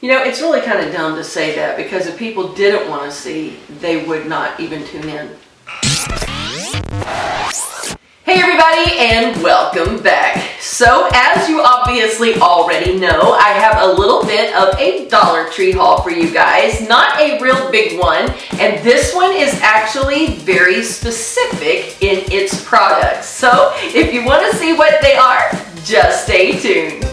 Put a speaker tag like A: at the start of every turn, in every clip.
A: You know, it's really kind of dumb to say that because if people didn't want to see, they would not even tune in. Hey everybody, and welcome back. So as you obviously already know, I have a little bit of a Dollar Tree haul for you guys. Not a real big one, and this one is actually very specific in its products. So if you want to see what they are, just stay tuned.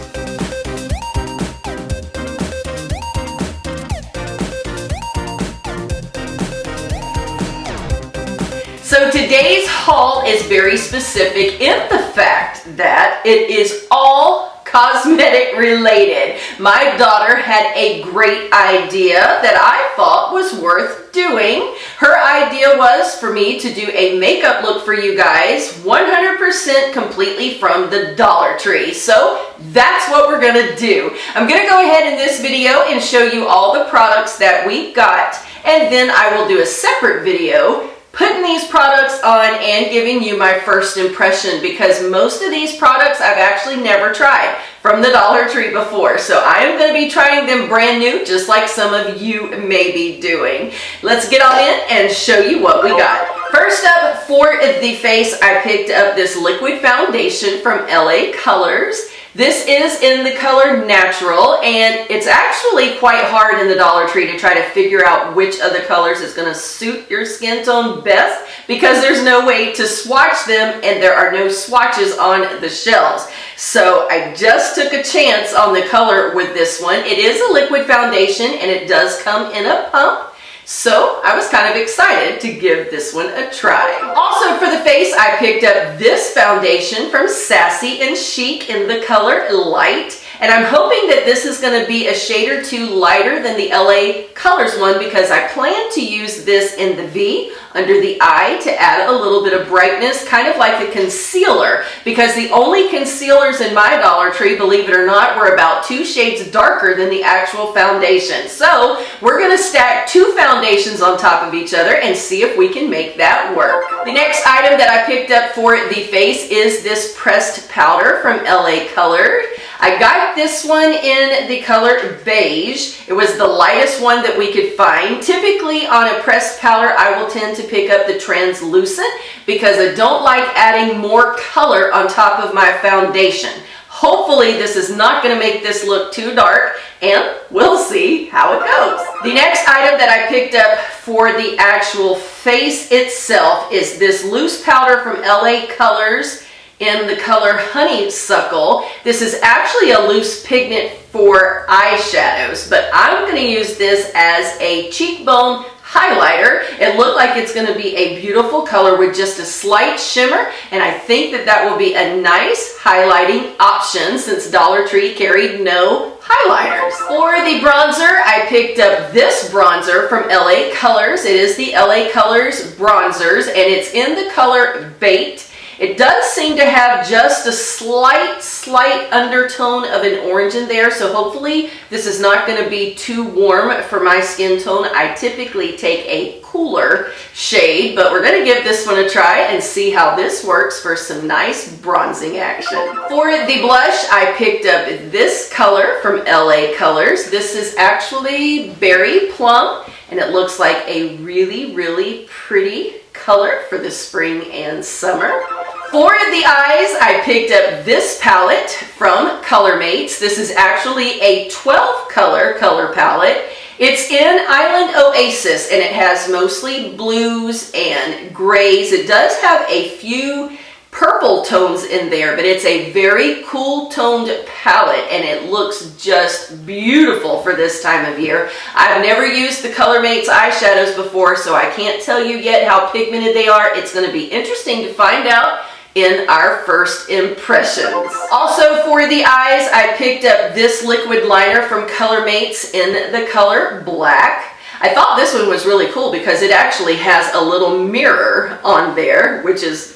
A: So today's haul is very specific in the fact that it is all cosmetic related. My daughter had a great idea that I thought was worth doing. Her idea was for me to do a makeup look for you guys 100% completely from the Dollar Tree. So that's what we're gonna do. I'm gonna go ahead in this video and show you all the products that we got, and then I will do a separate video putting these products on and giving you my first impression, because most of these products I've actually never tried from the Dollar Tree before. So I am going to be trying them brand new, just like some of you may be doing. Let's get on in and show you what we got. First up, for the face, I picked up this liquid foundation from LA Colors. This is in the color Natural, and it's actually quite hard in the Dollar Tree to try to figure out which of the colors is going to suit your skin tone best, because there's no way to swatch them and there are no swatches on the shelves. So I just took a chance on the color with this one. It is a liquid foundation and it does come in a pump. So I was kind of excited to give this one a try. Also for the face, I picked up this foundation from Sassy and Chic in the color Light. And I'm hoping that this is going to be a shade or two lighter than the LA Colors one, because I plan to use this in the V under the eye to add a little bit of brightness, kind of like a concealer, because the only concealers in my Dollar Tree, believe it or not, were about 2 shades darker than the actual foundation. So we're going to stack 2 foundations on top of each other and see if we can make that work. The next item that I picked up for the face is this pressed powder from LA Colors. I got this one in the color Beige. It was the lightest one that we could find. Typically on a pressed powder, I will tend to pick up the translucent because I don't like adding more color on top of my foundation. Hopefully this is not going to make this look too dark, and we'll see how it goes. The next item that I picked up for the actual face itself is this loose powder from LA Colors in the color Honeysuckle. This is actually a loose pigment for eyeshadows, but I'm going to use this as a cheekbone highlighter. It looked like it's going to be a beautiful color with just a slight shimmer, and I think that that will be a nice highlighting option since Dollar Tree carried no highlighters. For the bronzer, I picked up this bronzer from LA Colors. It is the LA Colors bronzers, and it's in the color Bait. It does seem to have just a slight undertone of an orange in there, so hopefully this is not going to be too warm for my skin tone. I typically take a cooler shade, but we're going to give this one a try and see how this works for some nice bronzing action. For the blush, I picked up this color from LA Colors. This is actually Berry Plum, and it looks like a really pretty color for the spring and summer. For the eyes, I picked up this palette from ColorMates. This is actually a 12 color palette. It's in Island Oasis, and it has mostly blues and grays. It does have a few purple tones in there, but it's a very cool toned palette, and it looks just beautiful for this time of year. I've never used the ColorMates eyeshadows before, so I can't tell you yet how pigmented they are. It's going to be interesting to find out in our first impressions. Also for the eyes, I picked up this liquid liner from ColorMates in the color Black. I thought this one was really cool because it actually has a little mirror on there,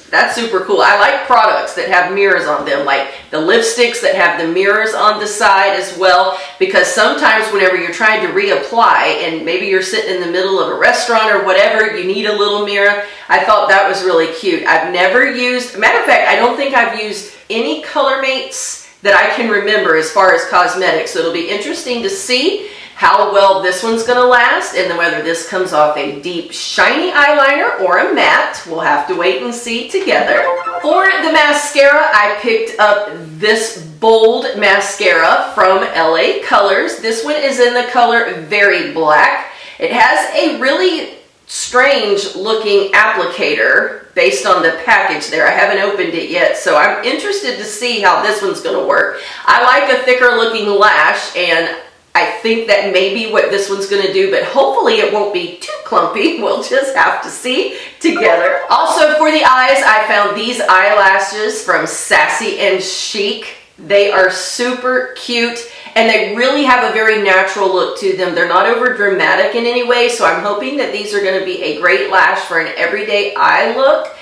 A: that's super cool. I like products that have mirrors on them, like the lipsticks that have the mirrors on the side as well, because sometimes whenever you're trying to reapply and maybe you're sitting in the middle of a restaurant or whatever, you need a little mirror. I thought that was really cute. I've never used, matter of fact, I don't think I've used any ColorMates that I can remember as far as cosmetics, so it'll be interesting to see how well this one's going to last, and then whether this comes off a deep shiny eyeliner or a matte. We'll have to wait and see together. For the mascara, I picked up this bold mascara from LA Colors. This one is in the color Very Black. It has a really strange looking applicator based on the package there. I haven't opened it yet, so I'm interested to see how this one's going to work. I like a thicker looking lash, and I think that may be what this one's going to do, but hopefully it won't be too clumpy. We'll just have to see together. Also for the eyes, I found these eyelashes from Sassy and Chic. They are super cute, and they really have a very natural look to them. They're not over dramatic in any way, so I'm hoping that these are going to be a great lash for an everyday eye look.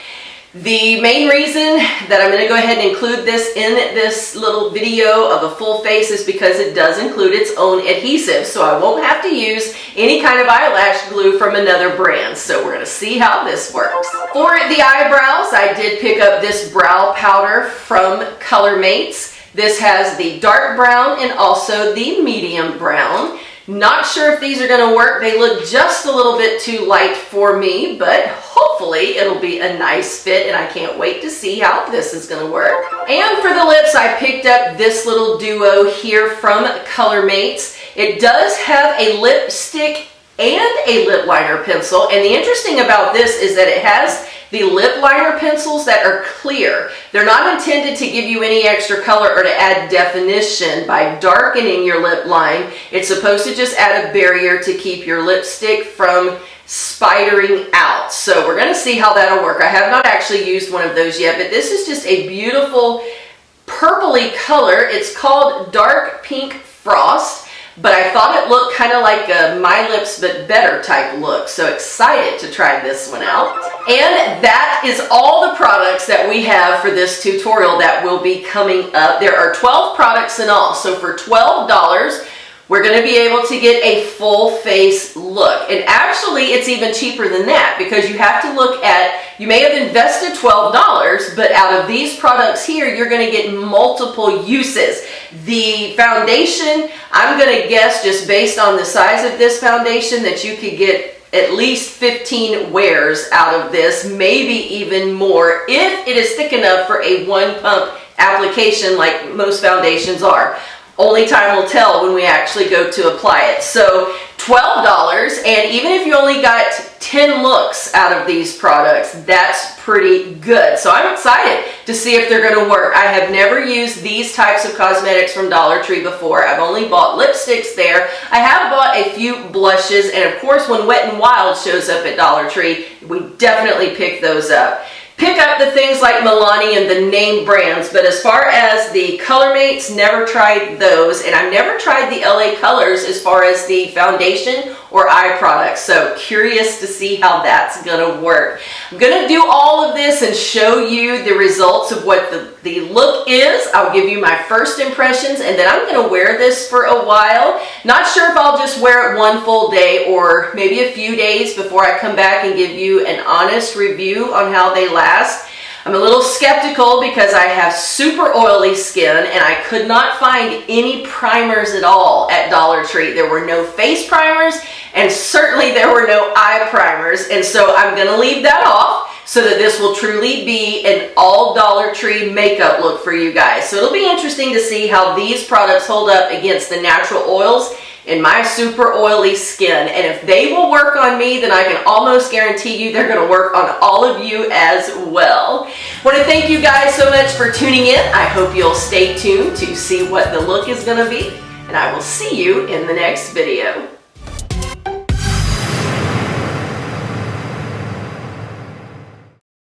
A: The main reason that I'm going to go ahead and include this in this little video of a full face is because it does include its own adhesive, so I won't have to use any kind of eyelash glue from another brand. So we're going to see how this works. For the eyebrows, I did pick up this brow powder from ColorMates. This has the dark brown and also the medium brown. Not sure if these are going to work. They look just a little bit too light for me, but hopefully it'll be a nice fit, and I can't wait to see how this is going to work. And for the lips, I picked up this little duo here from ColorMates. It does have a lipstick and a lip liner pencil, and the interesting about this is that it has the lip liner pencils that are clear. They're not intended to give you any extra color or to add definition by darkening your lip line. It's supposed to just add a barrier to keep your lipstick from spidering out. So we're going to see how that'll work. I have not actually used one of those yet, but this is just a beautiful purpley color. It's called Dark Pink Frost. But I thought it looked kind of like a My Lips But Better type look, so excited to try this one out. And that is all the products that we have for this tutorial that will be coming up. There are 12 products in all, so for $12, we're going to be able to get a full face look. And actually, it's even cheaper than that, because you have to look at, you may have invested $12, but out of these products here, you're going to get multiple uses. The foundation, I'm going to guess, just based on the size of this foundation, that you could get at least 15 wears out of this, maybe even more, if it is thick enough for a one pump application like most foundations are. Only time will tell when we actually go to apply it. So $12, and even if you only got 10 looks out of these products, that's pretty good. So I'm excited to see if they're going to work. I have never used these types of cosmetics from Dollar Tree before. I've only bought lipsticks there. I have bought a few blushes, and of course when Wet n Wild shows up at Dollar Tree, we definitely pick those up. Pick up the things like Milani and the name brands, but as far as the ColorMates, never tried those, and I've never tried the LA Colors as far as the foundation or eye products, so curious to see how that's gonna work. I'm gonna do all of this and show you the results of what the look is. I'll give you my first impressions, and then I'm gonna wear this for a while. Not sure if I'll just wear it one full day or maybe a few days before I come back and give you an honest review on how they last. I'm a little skeptical because I have super oily skin, and I could not find any primers at all at Dollar Tree. There were no face primers, and certainly there were no eye primers, and so I'm going to leave that off so that this will truly be an all Dollar Tree makeup look for you guys. So it'll be interesting to see how these products hold up against the natural oils in my super oily skin, and if they will work on me, then I can almost guarantee you they're going to work on all of you as well. I want to thank you guys so much for tuning in. I hope you'll stay tuned to see what the look is going to be, and I will see you in the next video.